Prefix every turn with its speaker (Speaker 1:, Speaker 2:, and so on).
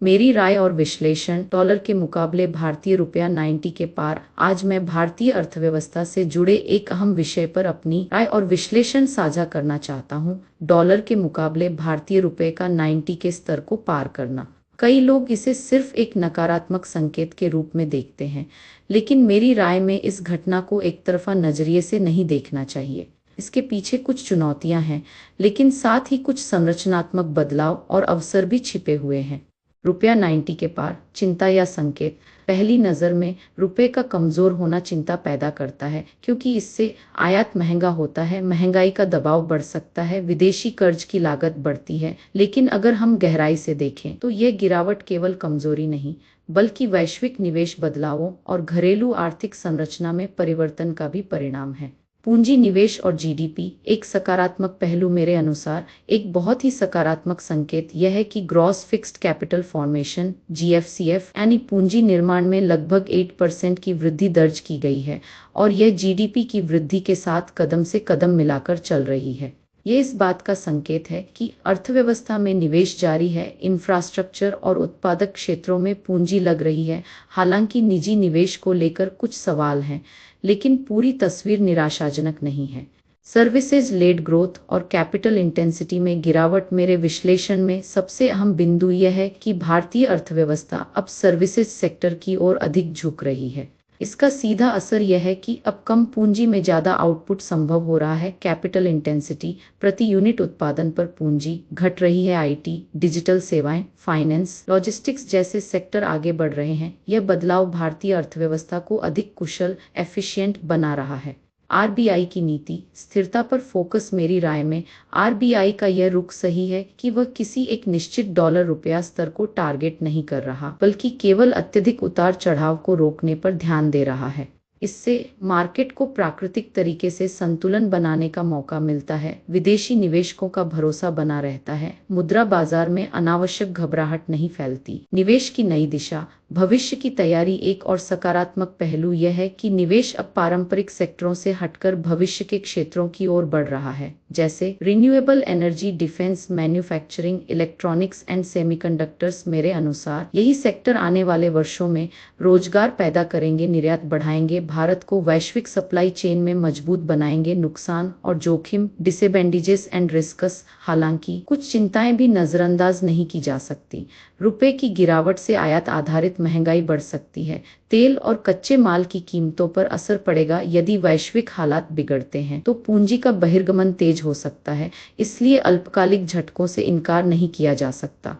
Speaker 1: मेरी राय और विश्लेषण। डॉलर के मुकाबले भारतीय रुपया 90 के पार। आज मैं भारतीय अर्थव्यवस्था से जुड़े एक अहम विषय पर अपनी राय और विश्लेषण साझा करना चाहता हूँ। डॉलर के मुकाबले भारतीय रुपये का 90 के स्तर को पार करना। कई लोग इसे सिर्फ एक नकारात्मक संकेत के रूप में देखते हैं, लेकिन मेरी राय में इस घटना को एक तरफा नजरिए से नहीं देखना चाहिए। इसके पीछे कुछ चुनौतियां हैं, लेकिन साथ ही कुछ संरचनात्मक बदलाव और अवसर भी छिपे हुए हैं। रुपया 90 के पार, चिंता या संकेत। पहली नज़र में रुपये का कमज़ोर होना चिंता पैदा करता है, क्योंकि इससे आयात महंगा होता है, महंगाई का दबाव बढ़ सकता है, विदेशी कर्ज की लागत बढ़ती है। लेकिन अगर हम गहराई से देखें तो यह गिरावट केवल कमज़ोरी नहीं, बल्कि वैश्विक निवेश बदलावों और घरेलू आर्थिक संरचना में परिवर्तन का भी परिणाम है। पूंजी निवेश और जीडीपी। एक सकारात्मक पहलू मेरे अनुसार, एक बहुत ही सकारात्मक संकेत यह है कि gross fixed capital formation GFCF यानी पूंजी निर्माण में लगभग 8% की वृद्धि दर्ज की गई है, और यह जीडीपी की वृद्धि के साथ कदम से कदम मिलाकर चल रही है। ये इस बात का संकेत है कि अर्थव्यवस्था में निवेश जारी है, इंफ्रास्ट्रक्चर और उत्पादक क्षेत्रों में पूंजी लग रही है। हालांकि निजी निवेश को लेकर कुछ सवाल हैं, लेकिन पूरी तस्वीर निराशाजनक नहीं है। सर्विसेज लेड ग्रोथ और कैपिटल इंटेंसिटी में गिरावट। मेरे विश्लेषण में सबसे अहम बिंदु यह है कि भारतीय अर्थव्यवस्था अब सर्विसेज सेक्टर की ओर अधिक झुक रही है। इसका सीधा असर यह है कि अब कम पूंजी में ज़्यादा आउटपुट संभव हो रहा है। कैपिटल इंटेंसिटी प्रति यूनिट उत्पादन पर पूंजी घट रही है। आईटी, डिजिटल सेवाएं, फाइनेंस, लॉजिस्टिक्स जैसे सेक्टर आगे बढ़ रहे हैं। यह बदलाव भारतीय अर्थव्यवस्था को अधिक कुशल, एफिशिएंट बना रहा है। आरबीआई की नीति स्थिरता पर फोकस। मेरी राय में आरबीआई का यह रुख सही है कि वह किसी एक निश्चित डॉलर रुपया स्तर को टारगेट नहीं कर रहा, बल्कि केवल अत्यधिक उतार चढ़ाव को रोकने पर ध्यान दे रहा है। इससे मार्केट को प्राकृतिक तरीके से संतुलन बनाने का मौका मिलता है, विदेशी निवेशकों का भरोसा बना रहता है, मुद्रा बाजार में अनावश्यक घबराहट नहीं फैलती। निवेश की नई दिशा, भविष्य की तैयारी। एक और सकारात्मक पहलू यह है कि निवेश अब पारंपरिक सेक्टरों से हटकर भविष्य के क्षेत्रों की ओर बढ़ रहा है, जैसे renewable energy, defence, manufacturing, electronics and semiconductors. मेरे अनुसार यही सेक्टर आने वाले वर्षों में रोजगार पैदा करेंगे, निर्यात बढ़ाएंगे, भारत को वैश्विक सप्लाई चेन में मजबूत बनाएंगे। नुकसान और जोखिम, डिसएडवांटेजेस एंड रिस्क्स। हालांकि कुछ चिंताएं भी नजरअंदाज नहीं की जा सकती। रुपए की गिरावट से आयात आधारित महंगाई बढ़ सकती है, तेल और कच्चे माल की कीमतों पर असर पड़ेगा। यदि वैश्विक हालात बिगड़ते हैं तो पूंजी का बहिर्गमन तेज हो सकता है, इसलिए अल्पकालिक झटकों से इनकार नहीं किया जा सकता।